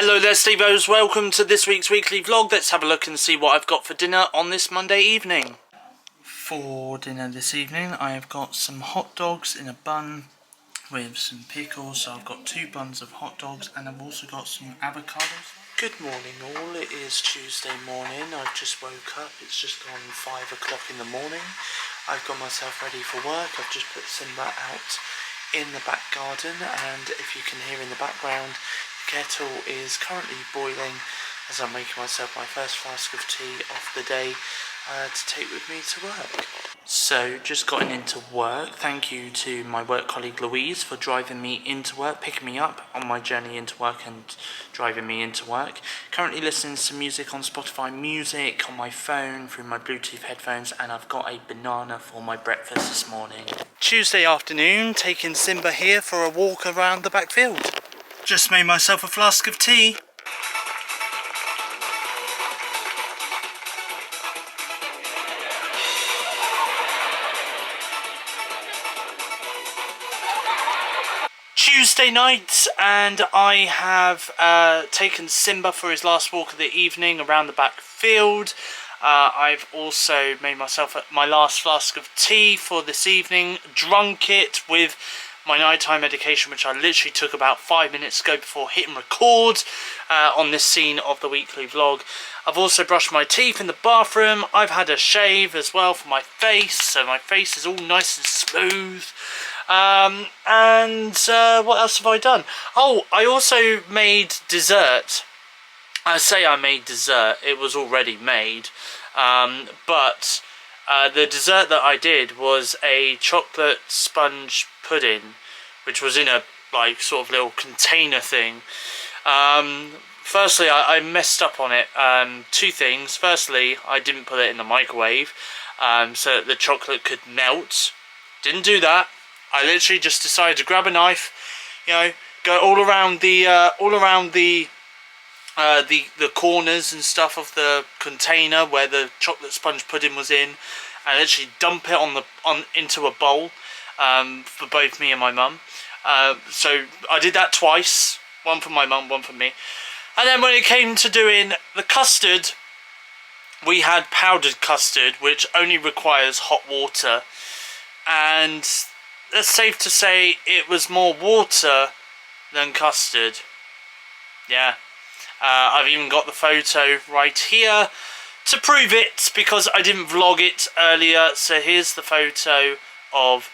Hello there, Steve-Os. Welcome to this week's weekly vlog. Let's have a look and see what I've got for dinner on this Monday evening. For dinner this evening, I have got some hot dogs in a bun with some pickles. So I've got 2 buns of hot dogs and I've also got some avocados. Good morning all, it is Tuesday morning. I've just woke up, it's just gone 5 o'clock in the morning. I've got myself ready for work. I've just put Simba out in the back garden, and if you can hear in the background, the kettle is currently boiling as I'm making myself my first flask of tea of the day to take with me to work. So just gotten into work. Thank you to my work colleague Louise for driving me into work, picking me up on my journey into work and driving me into work. Currently listening to some music on Spotify Music on my phone through my Bluetooth headphones, and I've got a banana for my breakfast this morning. Tuesday afternoon, taking Simba here for a walk around the back field. Just made myself a flask of tea. Tuesday night, and I have taken Simba for his last walk of the evening around the back field. I've also made myself my last flask of tea for this evening, drunk it with my nighttime medication, which I literally took about 5 minutes ago before hitting record on this scene of the weekly vlog. I've also brushed my teeth in the bathroom. I've had a shave as well for my face, so my face is all nice and smooth. What else have I done? Oh, I also made dessert. I say I made dessert, it was already made, but the dessert that I did was a chocolate sponge pudding, which was in a like sort of little container thing. Firstly, I messed up on it. 2 things. Firstly, I didn't put it in the microwave so that the chocolate could melt. Didn't do that. I literally just decided to grab a knife, you know, go all around the corners and stuff of the container where the chocolate sponge pudding was in, and literally dump it into a bowl for both me and my mum. So I did that twice, one for my mum, one for me. And then when it came to doing the custard, we had powdered custard, which only requires hot water, and it's safe to say it was more water than custard. Yeah. I've even got the photo right here to prove it, because I didn't vlog it earlier. So here's the photo of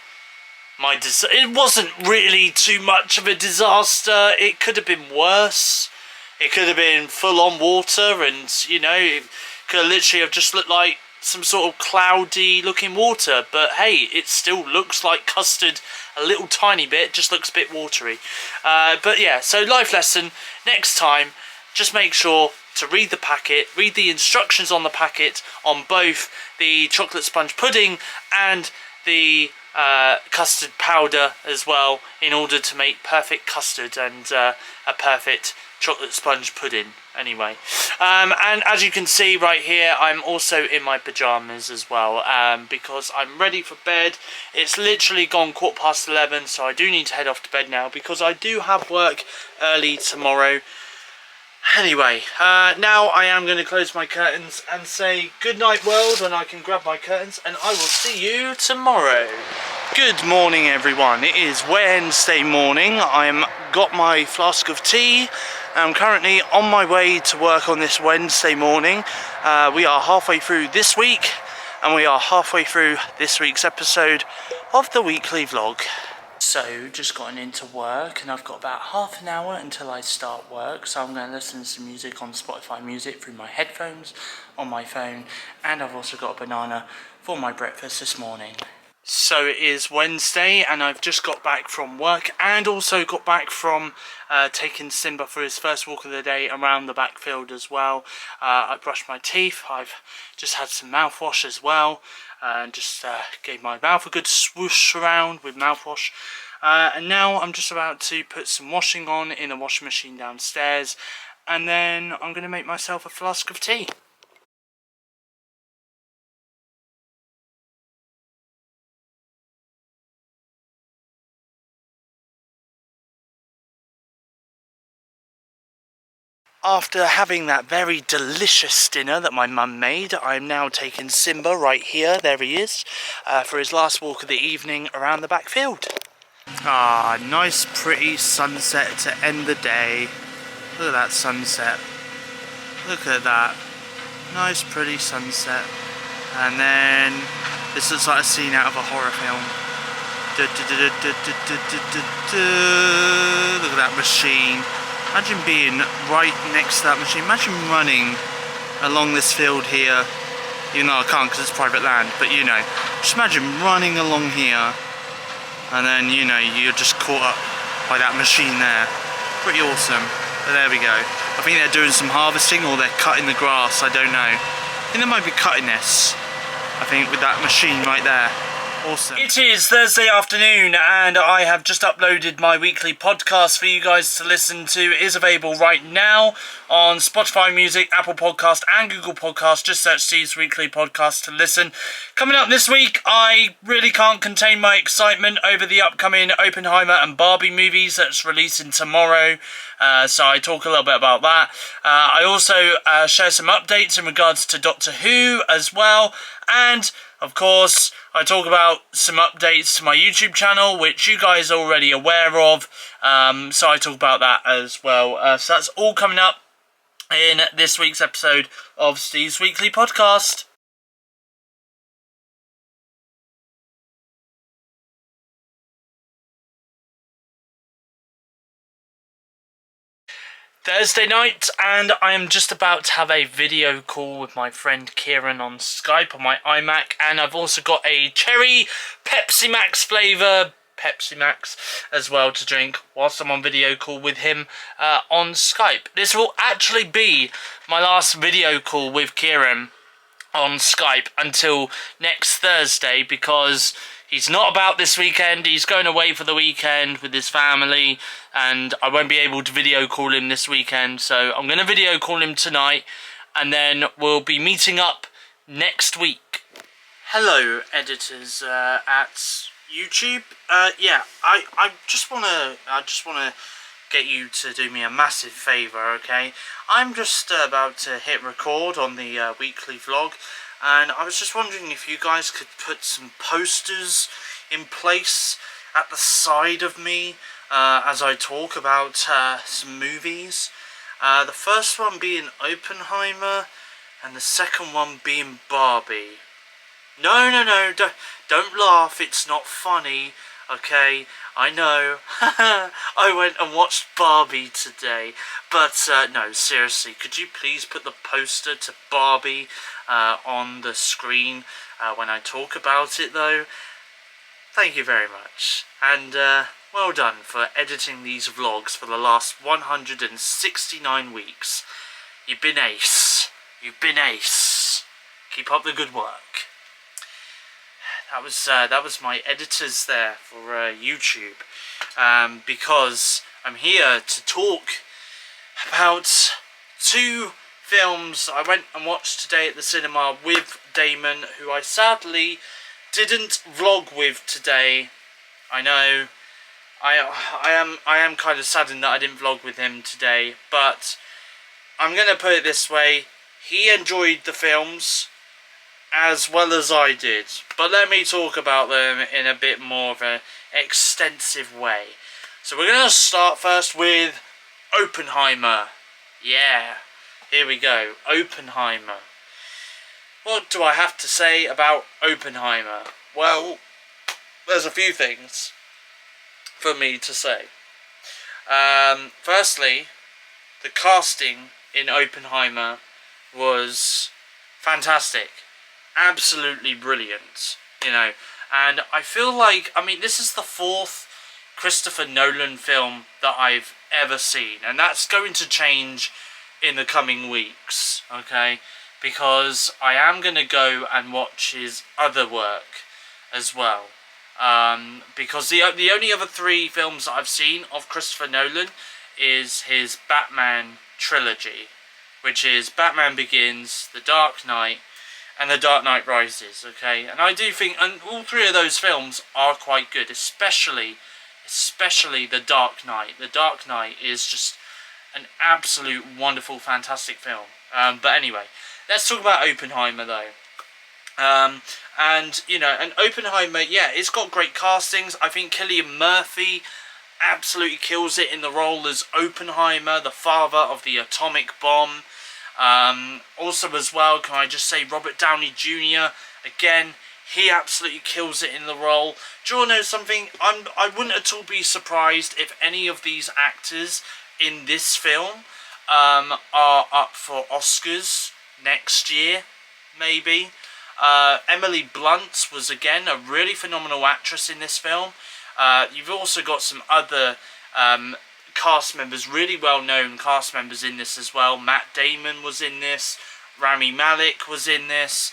my disaster. It wasn't really too much of a disaster. It could have been worse. It could have been full on water, and you know, it could have literally have just looked like some sort of cloudy looking water, but hey, it still looks like custard a little tiny bit, just looks a bit watery. But yeah, so life lesson, next time, just make sure to read the packet, read the instructions on the packet on both the chocolate sponge pudding and the custard powder as well, in order to make perfect custard and a perfect chocolate sponge pudding anyway. And as you can see right here, I'm also in my pajamas as well, because I'm ready for bed. It's literally gone 11:15, so I do need to head off to bed now because I do have work early tomorrow. Anyway, now I am going to close my curtains and say good night world, and I can grab my curtains, and I will see you tomorrow. Good morning everyone, it is Wednesday morning. I'm got my flask of tea. I'm currently on my way to work on this Wednesday morning. We are halfway through this week, and we are halfway through this week's episode of the weekly vlog. So just gotten into work, and I've got about half an hour until I start work, so I'm going to listen to some music on Spotify Music through my headphones on my phone, and I've also got a banana for my breakfast this morning. So it is Wednesday, and I've just got back from work, and also got back from taking Simba for his first walk of the day around the backfield as well. I brushed my teeth, I've just had some mouthwash as well, and just gave my mouth a good swoosh around with mouthwash. And now I'm just about to put some washing on in the washing machine downstairs, and then I'm going to make myself a flask of tea. After having that very delicious dinner that my mum made, I'm now taking Simba right here, there he is, for his last walk of the evening around the back field. Ah, nice pretty sunset to end the day. Look at that sunset. Look at that. Nice pretty sunset. And then this looks like a scene out of a horror film. Look at that machine. Imagine being right next to that machine. Imagine running along this field here. Even though I can't because it's private land, but you know. Just imagine running along here and then, you know, you're just caught up by that machine there. Pretty awesome. But there we go. I think they're doing some harvesting or they're cutting the grass, I don't know. I think they might be cutting this, I think, with that machine right there. Awesome. It is Thursday afternoon and I have just uploaded my weekly podcast for you guys to listen to. It is available right now on Spotify Music, Apple Podcast and Google Podcast. Just search Steve's Weekly Podcast to listen. Coming up this week, I really can't contain my excitement over the upcoming Oppenheimer and Barbie movies that's releasing tomorrow. So I talk a little bit about that. I also share some updates in regards to Doctor Who as well. And of course, I talk about some updates to my YouTube channel, which you guys are already aware of. So I talk about that as well. So that's all coming up in this week's episode of Steve's Weekly Podcast. Thursday night, and I am just about to have a video call with my friend Kieran on Skype on my iMac, and I've also got a cherry Pepsi Max flavour Pepsi Max as well to drink whilst I'm on video call with him on Skype. This will actually be my last video call with Kieran on Skype until next Thursday because he's not about this weekend. He's going away for the weekend with his family and I won't be able to video call him this weekend, so I'm going to video call him tonight and then we'll be meeting up next week. Hello editors at YouTube. Yeah, I just wanna get you to do me a massive favour, okay? I'm just about to hit record on the weekly vlog, and I was just wondering if you guys could put some posters in place at the side of me as I talk about some movies. The first one being Oppenheimer, and the second one being Barbie. No, don't laugh, it's not funny, okay? I know, I went and watched Barbie today, but no, seriously, could you please put the poster to Barbie on the screen when I talk about it though? Thank you very much, and well done for editing these vlogs for the last 169 weeks. You've been ace, keep up the good work. That was my editors there for YouTube, because I'm here to talk about two films I went and watched today at the cinema with Damon, who I sadly didn't vlog with today. I know, I am kind of saddened that I didn't vlog with him today, but I'm gonna put it this way: he enjoyed the films as well as I did, but let me talk about them in a bit more of an extensive way. So we're going to start first with Oppenheimer. Yeah, here we go, Oppenheimer. What do I have to say about Oppenheimer? Well, there's a few things for me to say. Firstly, the casting in Oppenheimer was fantastic. Absolutely brilliant, you know, and I feel like, I mean, this is the fourth Christopher Nolan film that I've ever seen, and that's going to change in the coming weeks, okay, because I am going to go and watch his other work as well, because the only other three films that I've seen of Christopher Nolan is his Batman trilogy, which is Batman Begins, The Dark Knight, and The Dark Knight Rises, okay? And I do think, and all three of those films are quite good, especially The Dark Knight. The Dark Knight is just an absolute wonderful, fantastic film. But anyway, let's talk about Oppenheimer though. And you know, and Oppenheimer, yeah, it's got great castings. I think Cillian Murphy absolutely kills it in the role as Oppenheimer, the father of the atomic bomb. Also as well, can I just say Robert Downey Jr. again, he absolutely kills it in the role. Do you want to know something? I wouldn't at all be surprised if any of these actors in this film are up for Oscars next year, maybe. Emily Blunt was again a really phenomenal actress in this film. You've also got some other cast members, really well-known cast members in this as well. Matt Damon was in this, Rami Malek was in this,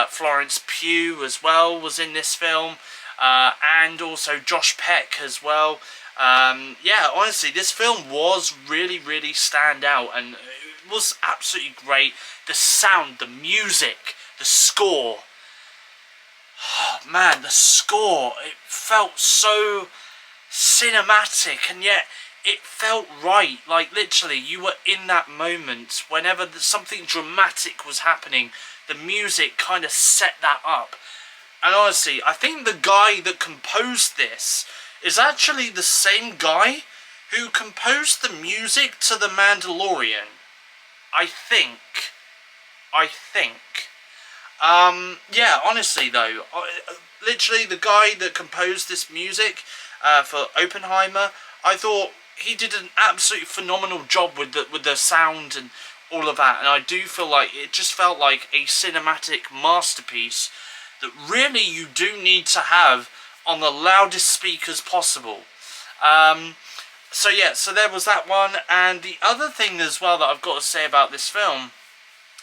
Florence Pugh as well was in this film, and also Josh Peck as well. Yeah, honestly, this film was really, really stand out, and it was absolutely great. The sound, the music, the score. Oh man, the score, it felt so cinematic, and yet it felt right. Like literally, you were in that moment. Whenever something dramatic was happening, the music kind of set that up. And honestly, I think the guy that composed this is actually the same guy who composed the music to The Mandalorian. I think. Yeah, honestly though, literally the guy that composed this music for Oppenheimer, I thought he did an absolutely phenomenal job with the sound and all of that, and I do feel like it just felt like a cinematic masterpiece that really you do need to have on the loudest speakers possible. So yeah, so there was that one, and the other thing as well that I've got to say about this film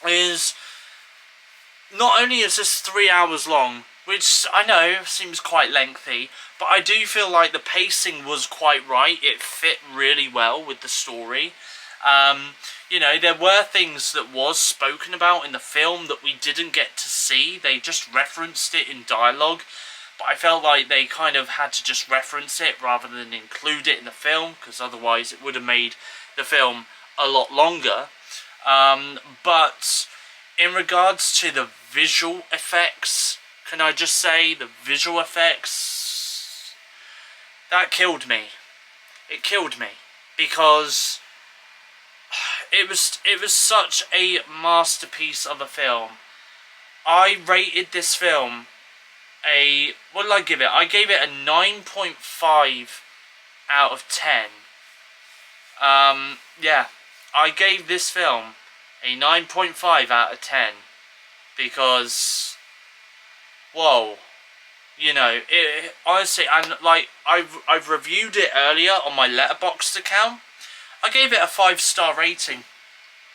is not only is this 3 hours long, which I know seems quite lengthy, but I do feel like the pacing was quite right. It fit really well with the story. You know, there were things that was spoken about in the film that we didn't get to see. They just referenced it in dialogue, but I felt like they kind of had to just reference it rather than include it in the film, because otherwise it would have made the film a lot longer. But in regards to the visual effects, can I just say the visual effects, that killed me. It killed me because it was such a masterpiece of a film. I rated this film what did I give it? I gave it a 9.5 out of 10. Yeah, I gave this film a 9.5 out of 10 because, whoa, you know, it honestly, and like I've reviewed it earlier on my Letterboxd account. I gave it a 5-star rating,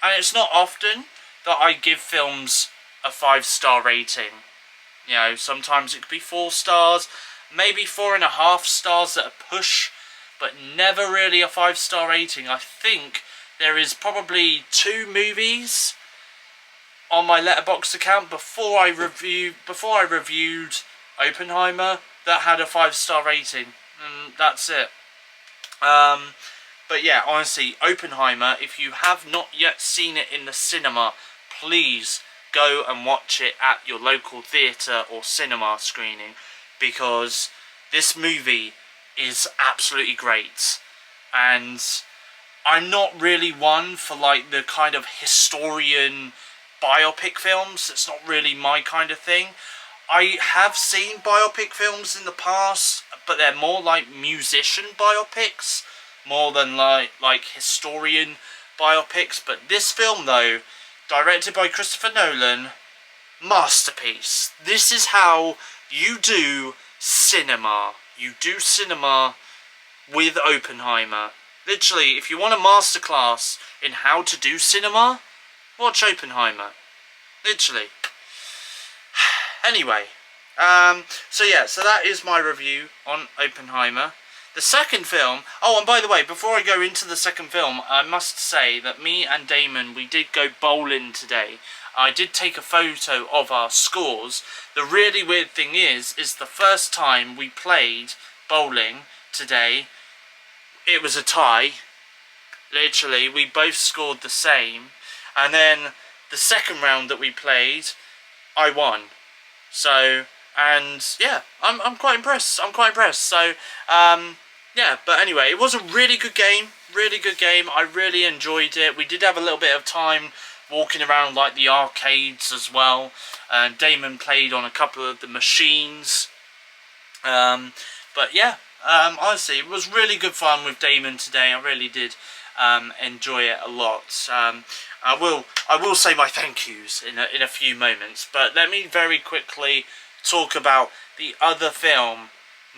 and it's not often that I give films a 5-star rating. You know, sometimes it could be 4 stars, maybe 4.5 stars at a push, but never really a 5-star rating. I think there is probably 2 movies on my Letterboxd account before I reviewed Oppenheimer that had a 5-star rating, and that's it. But yeah, honestly, Oppenheimer, if you have not yet seen it in the cinema, please go and watch it at your local theatre or cinema screening, because this movie is absolutely great. And I'm not really one for like the kind of historian biopic films. It's not really my kind of thing. I have seen biopic films in the past, but they're more like musician biopics more than like historian biopics. But this film though, directed by Christopher Nolan, masterpiece. This is how you do cinema. You do cinema with Oppenheimer. Literally, if you want a masterclass in how to do cinema, watch Oppenheimer. Literally. Anyway, so yeah, so that is my review on Oppenheimer. The second film, oh, and by the way, before I go into the second film, I must say that me and Damon, we did go bowling today. I did take a photo of our scores. The really weird thing is the first time we played bowling today, it was a tie. Literally, we both scored the same, and then the second round that we played, I won. So, and yeah, I'm quite impressed. I'm quite impressed. So, yeah, but anyway, it was a really good game. Really good game. I really enjoyed it. We did have a little bit of time walking around like the arcades as well. And Damon played on a couple of the machines. But yeah, honestly, it was really good fun with Damon today. I really did enjoy it a lot. I will say my thank yous in a few moments, but let me very quickly talk about the other film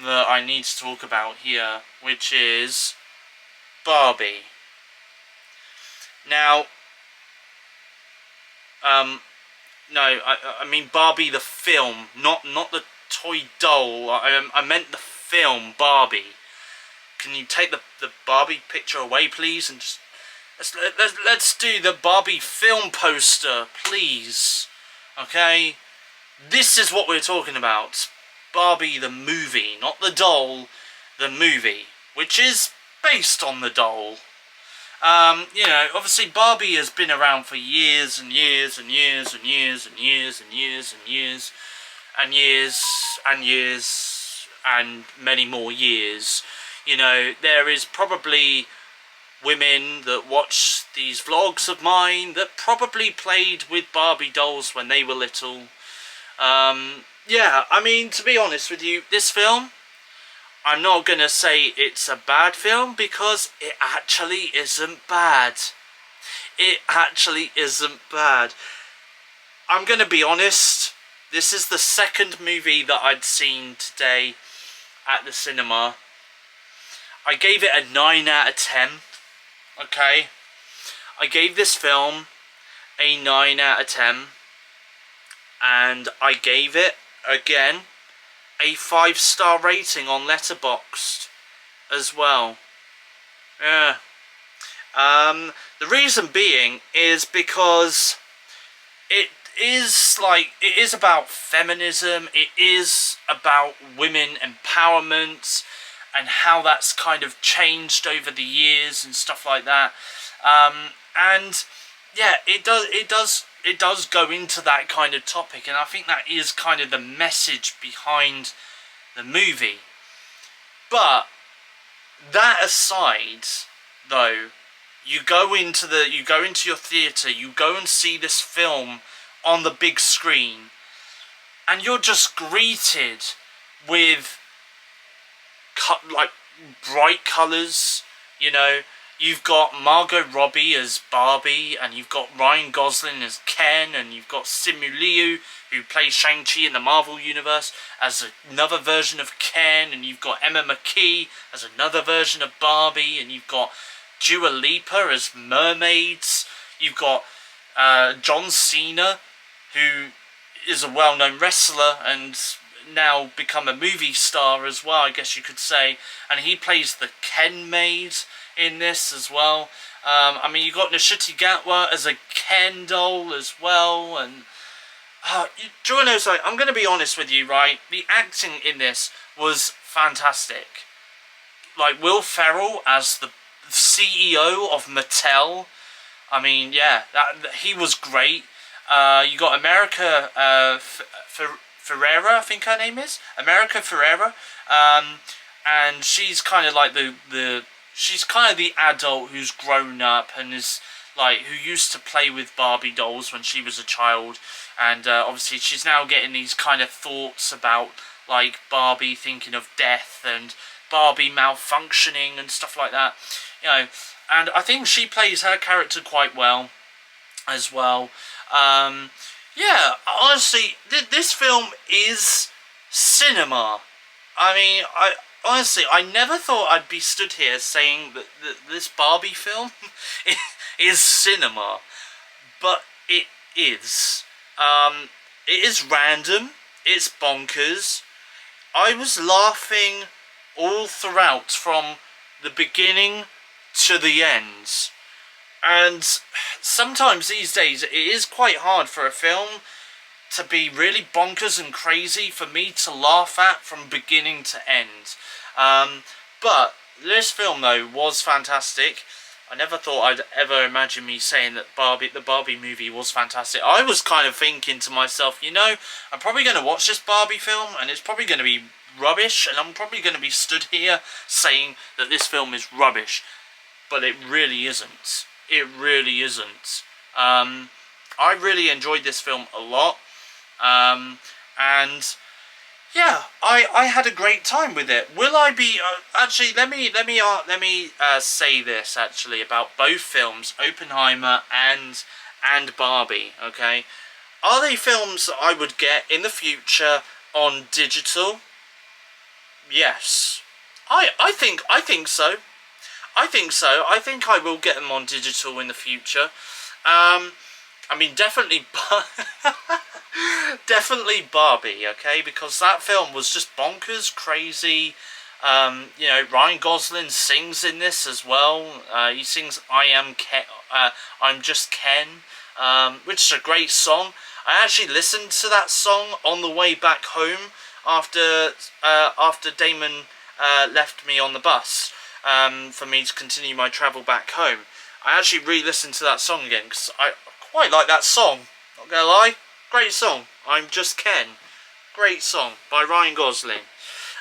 that I need to talk about here, which is Barbie. Now, no, I mean Barbie the film, not the toy doll. I meant the film Barbie. Can you take the Barbie picture away, please, and just let's do the Barbie film poster, please. Okay, this is what we're talking about. Barbie the movie, not the doll, the movie, which is based on the doll. You know, obviously Barbie has been around for years and years and years and years and years and years and years and years and years and many more years. You know, there is probably women that watch these vlogs of mine that probably played with Barbie dolls when they were little. Yeah, I mean, to be honest with you, this film, I'm not going to say it's a bad film because it actually isn't bad. It actually isn't bad. I'm going to be honest, this is the second movie that I'd seen today at the cinema. I gave it a 9 out of 10. Okay? I gave this film a 9 out of 10. And I gave it, again, a 5-star rating on Letterboxd as well. Yeah. The reason being is because it is about feminism, it is about women empowerment and how that's kind of changed over the years and stuff like that. And yeah, it does go into that kind of topic, and I think that is kind of the message behind the movie. But that aside, though, you go into your theatre, you go and see this film on the big screen, and you're just greeted with like bright colours. You know, you've got Margot Robbie as Barbie, and you've got Ryan Gosling as Ken, and you've got Simu Liu, who plays Shang-Chi in the Marvel Universe, as another version of Ken, and you've got Emma McKee as another version of Barbie, and you've got Dua Lipa as Mermaids, you've got John Cena, who is a well-known wrestler and now become a movie star as well, I guess you could say, and he plays the Ken maid in this as well. I mean, you got Nishiti Gatwa as a Ken doll as well, and do you want to know something? I'm going to be honest with you, right? The acting in this was fantastic. Like Will Ferrell as the CEO of Mattel. I mean, yeah, he was great. You got America Ferrera, I think her name is America Ferrera, and she's kind of like she's kind of the adult who's grown up and is like who used to play with Barbie dolls when she was a child, and obviously she's now getting these kind of thoughts about like Barbie thinking of death and Barbie malfunctioning and stuff like that, you know. And I think she plays her character quite well as well. Yeah, honestly, this film is cinema. I mean, I never thought I'd be stood here saying that this Barbie film is cinema, but it is. It is random, it's bonkers. I was laughing all throughout from the beginning to the end. And sometimes these days it is quite hard for a film to be really bonkers and crazy for me to laugh at from beginning to end. But this film though was fantastic. I never thought I'd ever imagine me saying that the Barbie movie was fantastic. I was kind of thinking to myself, you know, I'm probably going to watch this Barbie film and it's probably going to be rubbish, and I'm probably going to be stood here saying that this film is rubbish. But it really isn't. It really isn't. I really enjoyed this film a lot. And yeah, I had a great time with it. Will I be actually? Let me say this actually about both films, Oppenheimer and Barbie. Okay, are they films that I would get in the future on digital? Yes, I think so. I think so. I think I will get them on digital in the future. I mean, definitely, definitely Barbie, okay? Because that film was just bonkers, crazy. You know, Ryan Gosling sings in this as well. He sings I'm Just Ken, which is a great song. I actually listened to that song on the way back home after Damon left me on the bus for me to continue my travel back home. I actually re-listened to that song again because I quite like that song, not gonna lie. Great song, I'm Just Ken. Great song by Ryan Gosling.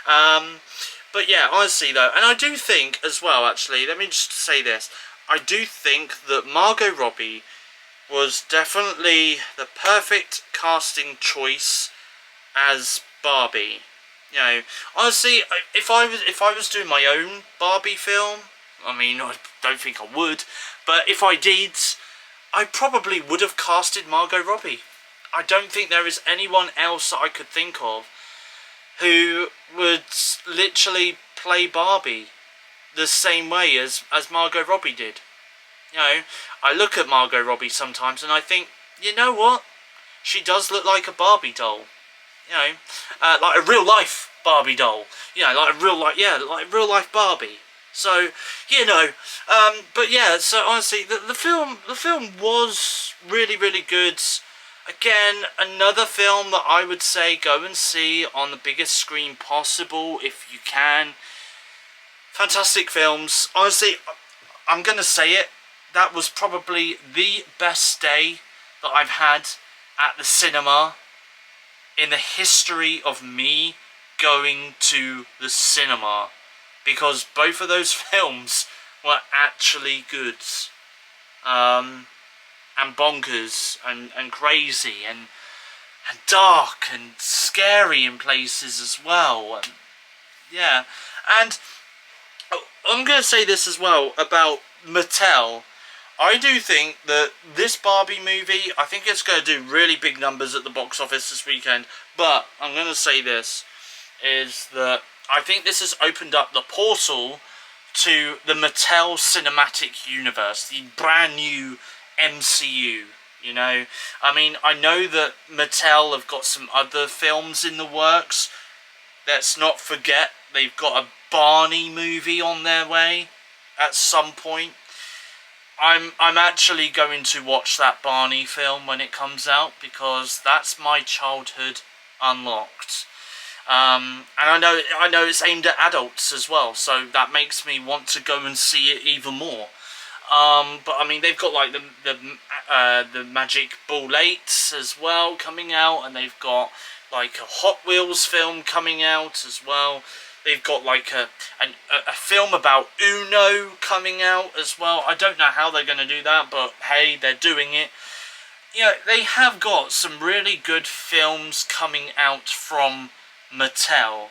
But yeah, honestly though, and I do think as well, actually, let me just say this, I do think that Margot Robbie was definitely the perfect casting choice as Barbie. You know, honestly, if I was doing my own Barbie film, I mean, I don't think I would, but if I did, I probably would have casted Margot Robbie. I don't think there is anyone else that I could think of who would literally play Barbie the same way as Margot Robbie did. You know, I look at Margot Robbie sometimes and I think, you know what? She does look like a Barbie doll. You know, like a real life Barbie doll. You know, like a real life Barbie. So, you know, but yeah. So honestly, the film was really, really good. Again, another film that I would say go and see on the biggest screen possible if you can. Fantastic films. Honestly, I'm gonna say it. That was probably the best day that I've had at the cinema in the history of me going to the cinema, because both of those films were actually good, and bonkers and crazy and dark and scary in places as well. And yeah, and I'm going to say this as well about Mattel. I do think that this Barbie movie, I think it's going to do really big numbers at the box office this weekend. But I'm going to say this, is that I think this has opened up the portal to the Mattel Cinematic Universe, the brand new MCU, you know. I mean, I know that Mattel have got some other films in the works. Let's not forget, they've got a Barney movie on their way at some point. I'm actually going to watch that Barney film when it comes out, because that's my childhood unlocked. And I know it's aimed at adults as well, so that makes me want to go and see it even more. But I mean, they've got like the Magic Ball 8 as well coming out, and they've got like a Hot Wheels film coming out as well. They've got like a film about Uno coming out as well. I don't know how they're going to do that, but hey, they're doing it. You know, they have got some really good films coming out from Mattel.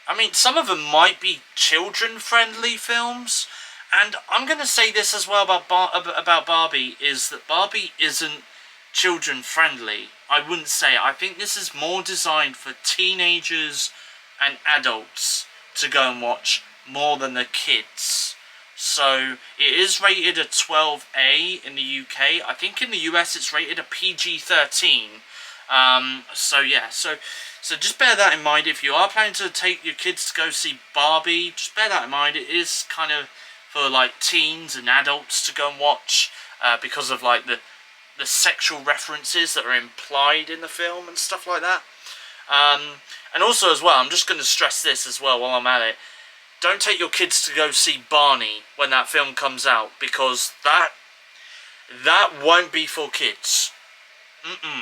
I mean, some of them might be children-friendly films, and I'm going to say this as well about Barbie, is that Barbie isn't children-friendly. I wouldn't say it. I think this is more designed for teenagers and adults to go and watch more than the kids. So it is rated a 12A in the UK. I think in the US it's rated a PG-13. So yeah, so just bear that in mind. If you are planning to take your kids to go see Barbie, just bear that in mind. It is kind of for like teens and adults to go and watch, because of like the sexual references that are implied in the film and stuff like that. And also as well, I'm just going to stress this as well while I'm at it. don't take your kids to go see Barney when that film comes out, because that won't be for kids.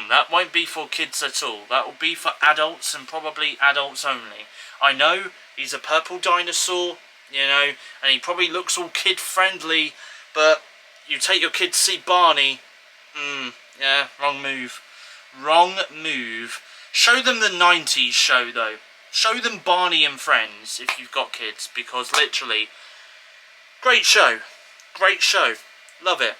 That won't be for kids at all. That will be for adults, and probably adults only. I know he's a purple dinosaur, you know, and he probably looks all kid friendly, but you take your kids to see Barney, yeah, wrong move. Wrong move. Show them the 90s show though. Show them Barney and Friends if you've got kids, because literally, great show. Great show. Love it.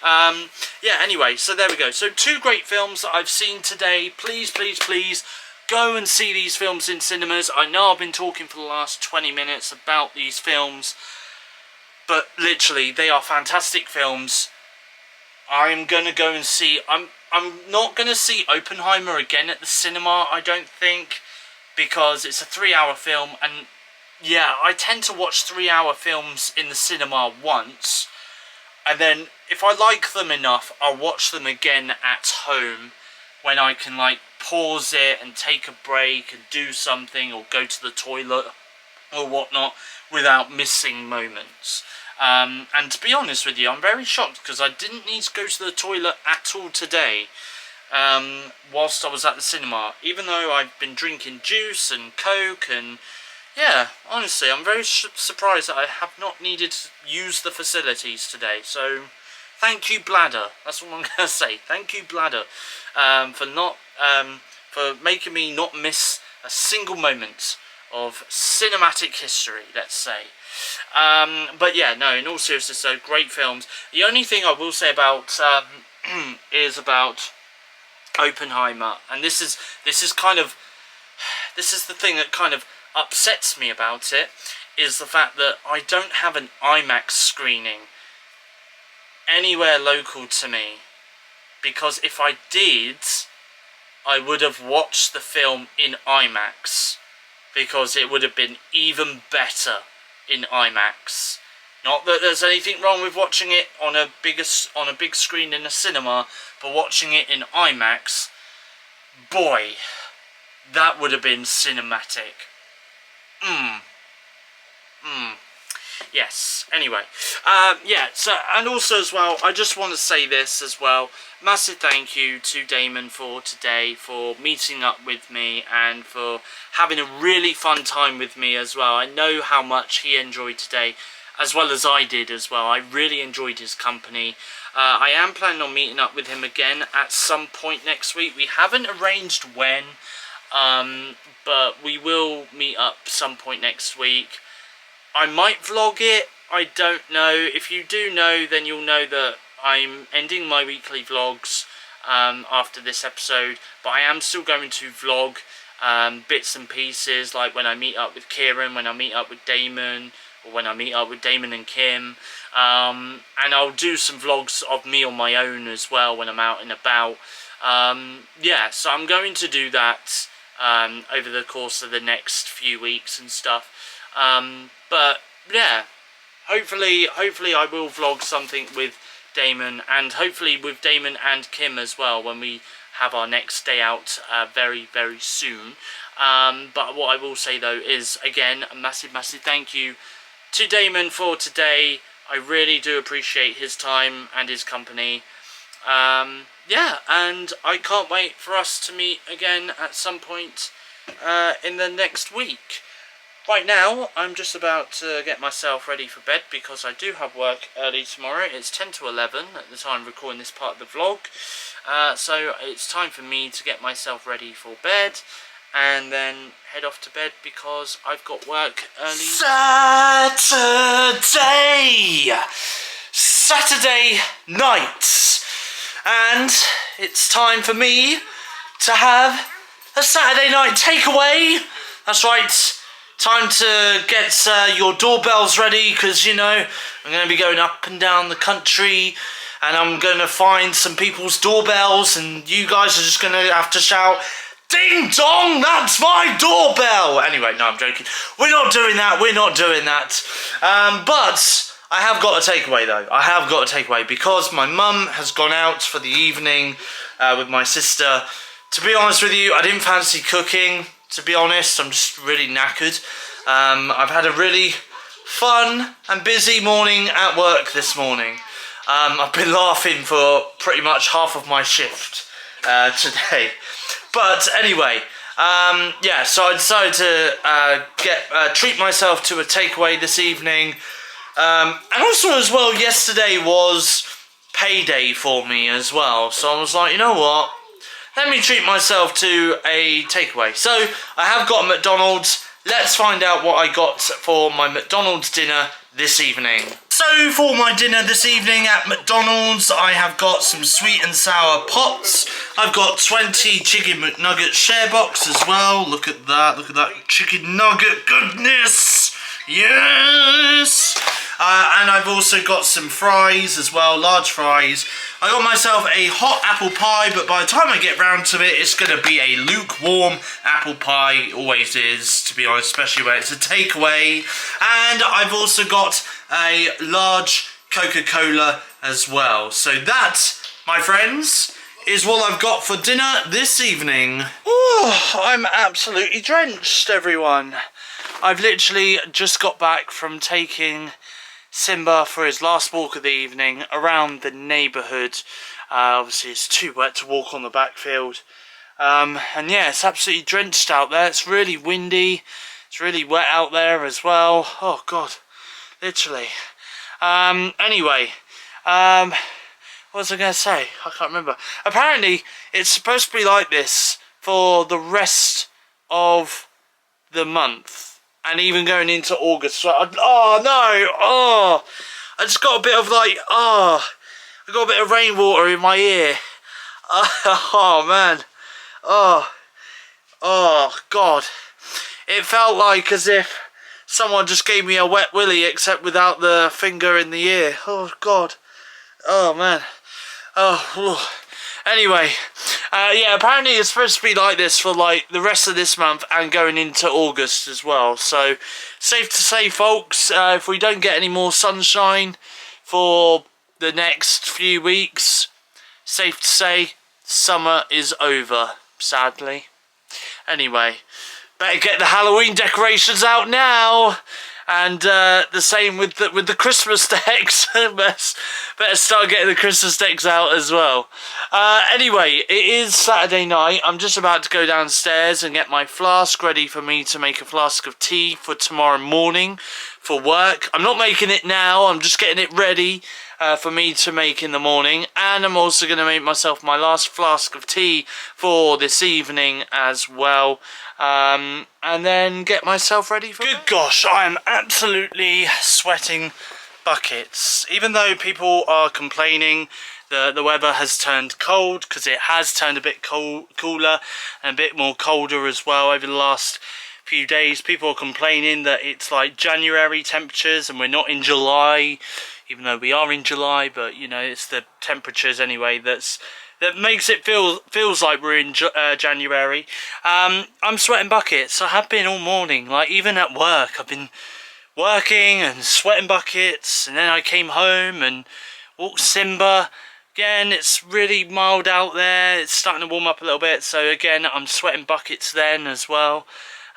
Yeah, anyway, so there we go. So 2 great films that I've seen today. Please, please, please go and see these films in cinemas. I know I've been talking for the last 20 minutes about these films, but literally, they are fantastic films. I'm going to go and see... I'm not going to see Oppenheimer again at the cinema, I don't think, because it's a 3-hour film, and yeah, I tend to watch 3-hour films in the cinema once, and then if I like them enough, I'll watch them again at home when I can like pause it and take a break and do something or go to the toilet or whatnot without missing moments. And to be honest with you, I'm very shocked because I didn't need to go to the toilet at all today whilst I was at the cinema, even though I've been drinking juice and Coke, and yeah, honestly, I'm very surprised that I have not needed to use the facilities today. So thank you, bladder. That's what I'm going to say. Thank you, bladder, for making me not miss a single moment of cinematic history, let's say. But yeah, no, in all seriousness, though, great films. The only thing I will say about is about Oppenheimer, and this is the thing that kind of upsets me about it, is the fact that I don't have an IMAX screening anywhere local to me, because if I did, I would have watched the film in IMAX, because it would have been even better in IMAX. Not that there's anything wrong with watching it on a big screen in a cinema, but watching it in IMAX, boy, that would have been cinematic. Yes, anyway, yeah, so, and also as well, I just want to say this as well, massive thank you to Damon for today, for meeting up with me, and for having a really fun time with me as well. I know how much he enjoyed today, as well as I did as well. I really enjoyed his company. I am planning on meeting up with him again at some point next week. We haven't arranged when, but we will meet up some point next week. I might vlog it, I don't know. If you do know, then you'll know that I'm ending my weekly vlogs after this episode, but I am still going to vlog bits and pieces, like when I meet up with Kieran, when I meet up with Damon, or when I meet up with Damon and Kim, and I'll do some vlogs of me on my own as well when I'm out and about. Yeah, so I'm going to do that over the course of the next few weeks and stuff. But yeah, hopefully I will vlog something with Damon, and hopefully with Damon and Kim as well, when we have our next day out very, very soon. But what I will say though is, again, a massive thank you to Damon for today. I really do appreciate his time and his company. Yeah, and I can't wait for us to meet again at some point in the next week. Right now, I'm just about to get myself ready for bed, because I do have work early tomorrow. It's 10 to 11 at the time of recording this part of the vlog. So it's time for me to get myself ready for bed, and then head off to bed because I've got work early. Saturday night, and it's time for me to have a Saturday night takeaway. That's right. Time to get your doorbells ready, because, you know, I'm going to be going up and down the country, and I'm going to find some people's doorbells, and you guys are just going to have to shout, "Ding dong, that's my doorbell!" Anyway, no, I'm joking. We're not doing that, but I have got a takeaway, though. I have got a takeaway, because my mum has gone out for the evening with my sister. To be honest with you, I didn't fancy cooking. To be honest, I'm just really knackered. I've had a really fun and busy morning at work this morning. I've been laughing for pretty much half of my shift today. But anyway, yeah, so I decided to treat myself to a takeaway this evening. And also as well, yesterday was payday for me as well. So I was like, you know what? Let me treat myself to a takeaway. So I have got a McDonald's. Let's find out what I got for my McDonald's dinner this evening. So for my dinner this evening at McDonald's, I have got some sweet and sour pots. I've got 20 chicken McNugget share box as well. Look at that chicken nugget goodness. Yes! And I've also got some fries as well, large fries. I got myself a hot apple pie, but by the time I get round to it, it's going to be a lukewarm apple pie. It always is, to be honest, especially when it's a takeaway. And I've also got a large Coca-Cola as well. So that, my friends, is what I've got for dinner this evening. Oh, I'm absolutely drenched, everyone. I've literally just got back from taking Simba for his last walk of the evening around the neighbourhood. Obviously it's too wet to walk on the backfield. And yeah, it's absolutely drenched out there. It's really windy. It's really wet out there as well. Oh God, literally. Anyway, what was I going to say? I can't remember. Apparently it's supposed to be like this for the rest of the month. And even going into August. So I just got a bit of like, I got a bit of rainwater in my ear. Oh man. Oh God. It felt like as if someone just gave me a wet willy, except without the finger in the ear. Oh God. Oh man. Oh. Anyway, yeah, apparently it's supposed to be like this for like the rest of this month and going into August as well. So, safe to say, folks, if we don't get any more sunshine for the next few weeks, safe to say, summer is over, sadly. Anyway, better get the Halloween decorations out now. And the same with the Christmas decks. Better start getting the Christmas decks out as well. Anyway, it is Saturday night. I'm just about to go downstairs and get my flask ready for me to make a flask of tea for tomorrow morning for work. I'm not making it now. I'm just getting it ready for me to make in the morning. And I'm also going to make myself my last flask of tea for this evening as well. And then get myself ready for Good gosh, I am absolutely sweating buckets. Even though people are complaining the weather has turned cold, because it has turned a bit cooler and a bit more colder as well over the last few days. People are complaining that it's like January temperatures and we're not in July, even though we are in July, but you know, it's the temperatures anyway that makes it feels like we're in January. I'm sweating buckets. I have been all morning. Like even at work, I've been working and sweating buckets. And then I came home and walked Simba. Again, it's really mild out there. It's starting to warm up a little bit. So again, I'm sweating buckets then as well.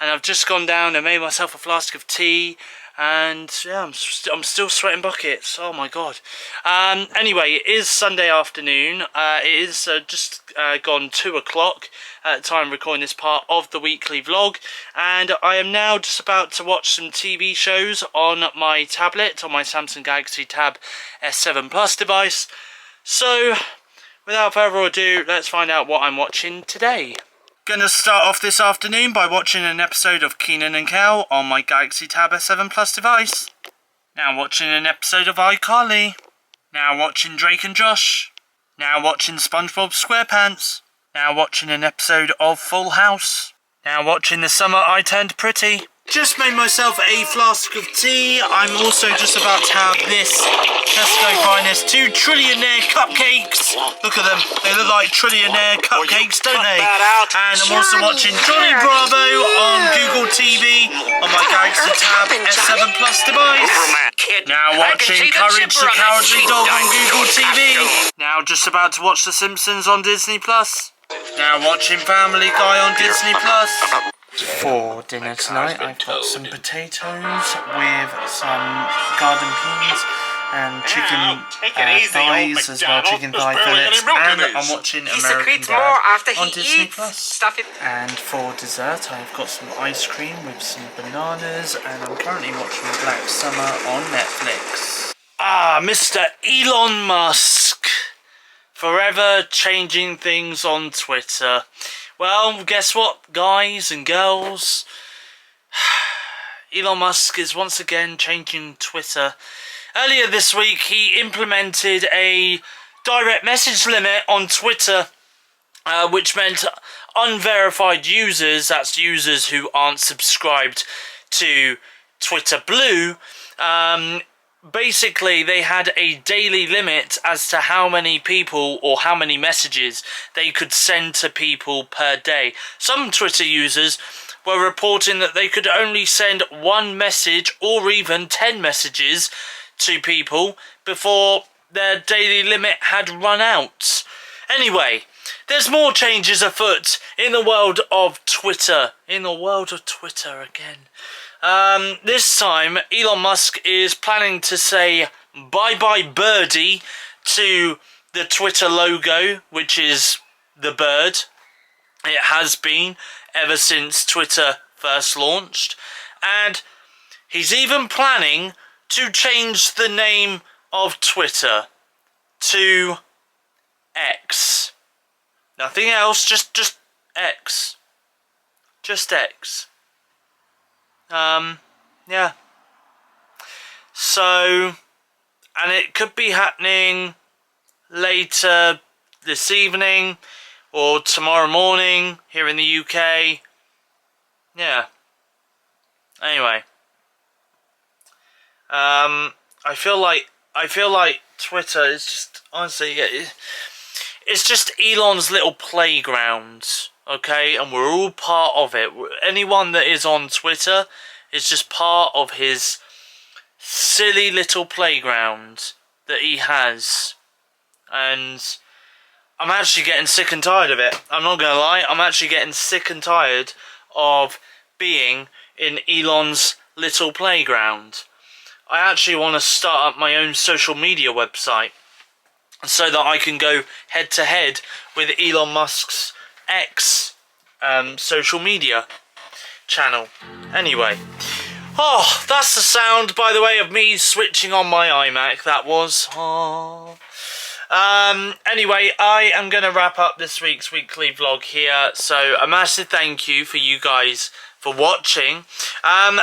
And I've just gone down and made myself a flask of tea. And yeah, I'm still sweating buckets. Oh my God. Anyway, it is Sunday afternoon. It is just gone 2 o'clock at the time of recording this part of the weekly vlog, and I am now just about to watch some TV shows on my tablet, on my Samsung Galaxy Tab S7 Plus device. So without further ado, let's find out what I'm watching today. Gonna start off this afternoon by watching an episode of Kenan and Kel on my Galaxy Tab S7 Plus device. Now watching an episode of iCarly. Now watching Drake and Josh. Now watching SpongeBob SquarePants. Now watching an episode of Full House. Now watching The Summer I Turned Pretty. Just made myself a flask of tea. I'm also just about to have this Tesco Finest 2 trillionaire cupcakes. Look at them. They look like trillionaire cupcakes, don't they? And I'm also watching Johnny Bravo on Google TV on my Galaxy Tab S7 Plus device. Now watching Courage the Cowardly Dog on Google TV. Now just about to watch The Simpsons on Disney Plus. Now watching Family Guy on Disney Plus. For dinner tonight, I've got some potatoes with some garden peas and chicken thighs as well, chicken thigh fillets, and I'm watching American Dad on Disney Plus. And for dessert, I've got some ice cream with some bananas, and I'm currently watching Black Summer on Netflix. Ah, Mr. Elon Musk, forever changing things on Twitter. Well, guess what, guys and girls? Elon Musk is once again changing Twitter. Earlier this week, he implemented a direct message limit on Twitter, which meant unverified users, that's users who aren't subscribed to Twitter Blue, basically they had a daily limit as to how many people or how many messages they could send to people per day. Some Twitter users were reporting that they could only send one message or even 10 messages to people before their daily limit had run out. Anyway, there's more changes afoot in the world of Twitter. In the world of Twitter again. This time, Elon Musk is planning to say bye-bye birdie to the Twitter logo, which is the bird. It has been ever since Twitter first launched. And he's even planning to change the name of Twitter to X. Nothing else, just X. Just X. Yeah. So, and it could be happening later this evening or tomorrow morning here in the UK. Yeah. Anyway. I feel like Twitter is just, honestly, it's just Elon's little playground, okay? And we're all part of it. Anyone that is on Twitter is just part of his silly little playground that he has. And I'm actually getting sick and tired of it. I'm not gonna lie, I'm actually getting sick and tired of being in Elon's little playground. I actually want to start up my own social media website so that I can go head to head with Elon Musk's X social media channel. Anyway, oh, that's the sound, by the way, of me switching on my iMac. That was. Oh. Anyway, I am going to wrap up this week's weekly vlog here. So a massive thank you for you guys for watching.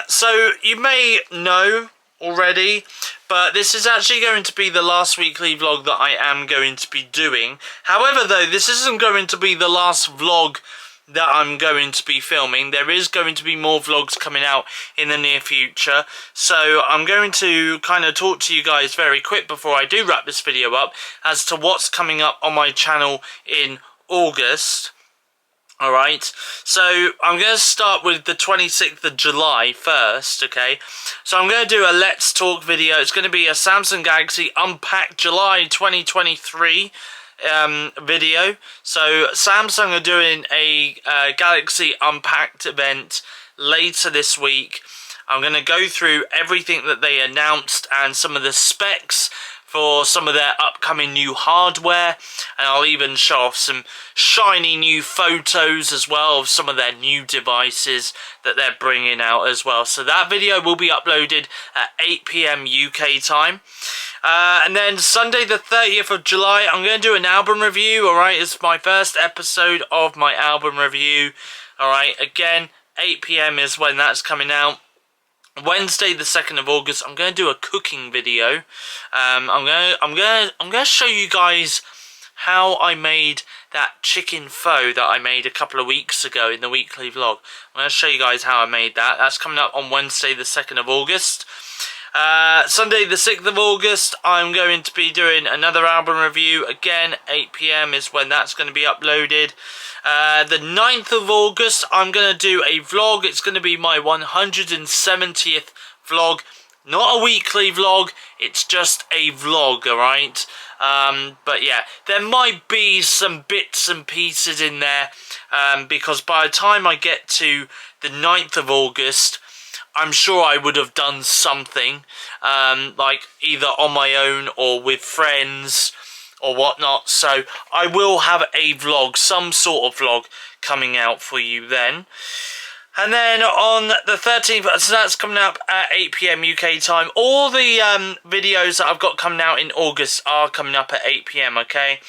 So you may know already, but this is actually going to be the last weekly vlog that I am going to be doing. However, though, this isn't going to be the last vlog that I'm going to be filming. There is going to be more vlogs coming out in the near future, so I'm going to kind of talk to you guys very quick before I do wrap this video up as to what's coming up on my channel in August. Alright, so I'm going to start with the 26th of July first, okay? So I'm going to do a Let's Talk video. It's going to be a Samsung Galaxy Unpacked July 2023 video. So Samsung are doing a Galaxy Unpacked event later this week. I'm going to go through everything that they announced and some of the specs for some of their upcoming new hardware, and I'll even show off some shiny new photos as well of some of their new devices that they're bringing out as well. So that video will be uploaded at 8 PM UK time. And then Sunday the 30th of July, I'm going to do an album review, alright? It's my first episode of my album review, alright? Again, 8 PM is when that's coming out. Wednesday the 2nd of August, I'm going to do a cooking video. I'm going to show you guys how I made that chicken pho that I made a couple of weeks ago in the weekly vlog. I'm going to show you guys how I made that. That's coming up on Wednesday the 2nd of August. Sunday the 6th of August, I'm going to be doing another album review. Again, 8 PM is when that's going to be uploaded. The 9th of August, I'm going to do a vlog. It's going to be my 170th vlog. Not a weekly vlog, it's just a vlog, alright? But yeah, there might be some bits and pieces in there, because by the time I get to the 9th of August, I'm sure I would have done something, like either on my own or with friends or whatnot. So I will have a vlog, some sort of vlog coming out for you then. And then on the 13th, so that's coming up at 8 PM UK time. All the videos that I've got coming out in August are coming up at 8 PM, okay?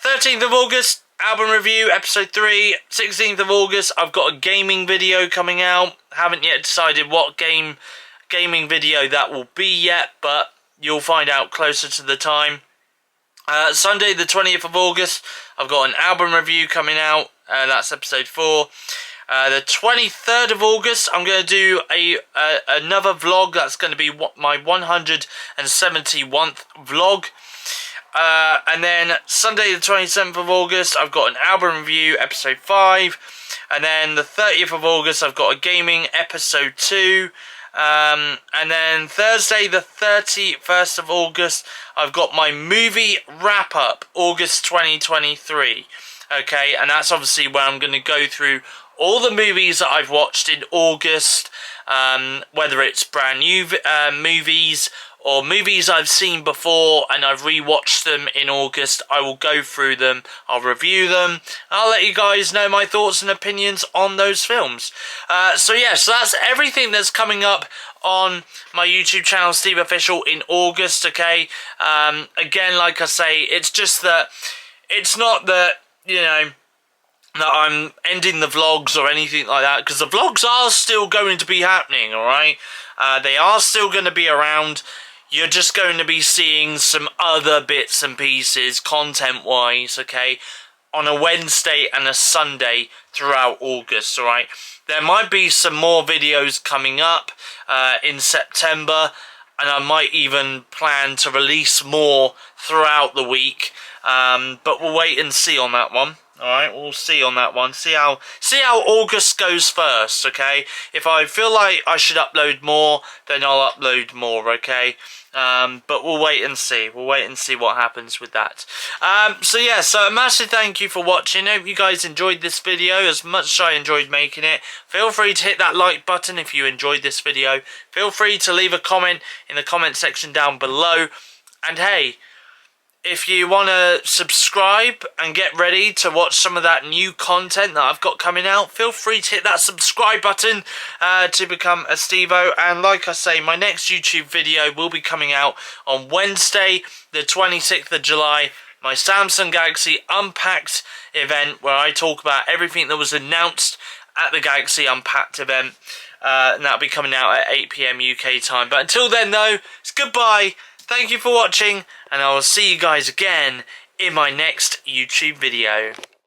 13th of August, album review, episode 3. 16th of August, I've got a gaming video coming out. Haven't yet decided what gaming video that will be yet, but you'll find out closer to the time. Sunday, the 20th of August, I've got an album review coming out. That's episode 4. The 23rd of August, I'm going to do another vlog. That's going to be my 171st vlog. And then Sunday the 27th of August, I've got an album review, episode 5. And then the 30th of August, I've got a gaming, episode 2. And then Thursday the 31st of August, I've got my movie wrap-up, August 2023. Okay, and that's obviously where I'm going to go through all the movies that I've watched in August, whether it's brand new movies or movies I've seen before and I've rewatched them in August. I will go through them, I'll review them, I'll let you guys know my thoughts and opinions on those films. So yeah, so that's everything that's coming up on my YouTube channel, SteveOfficial, in August, okay? Again, like I say, it's just that, it's not that, you know, that I'm ending the vlogs or anything like that, because the vlogs are still going to be happening, alright? They are still going to be around. You're just going to be seeing some other bits and pieces, content-wise, okay, on a Wednesday and a Sunday throughout August, alright? There might be some more videos coming up in September, and I might even plan to release more throughout the week, but we'll wait and see on that one. Alright, we'll see on that one. See how August goes first, okay? If I feel like I should upload more, then I'll upload more, okay? But we'll wait and see. We'll wait and see what happens with that. So yeah, so a massive thank you for watching. I hope you guys enjoyed this video as much as I enjoyed making it. Feel free to hit that like button if you enjoyed this video. Feel free to leave a comment in the comment section down below. And hey, if you want to subscribe and get ready to watch some of that new content that I've got coming out, feel free to hit that subscribe button to become a Stevo. And like I say, my next YouTube video will be coming out on Wednesday, the 26th of July, my Samsung Galaxy Unpacked event, where I talk about everything that was announced at the Galaxy Unpacked event. And that'll be coming out at 8 PM UK time. But until then, though, it's goodbye. Thank you for watching, and I will see you guys again in my next YouTube video.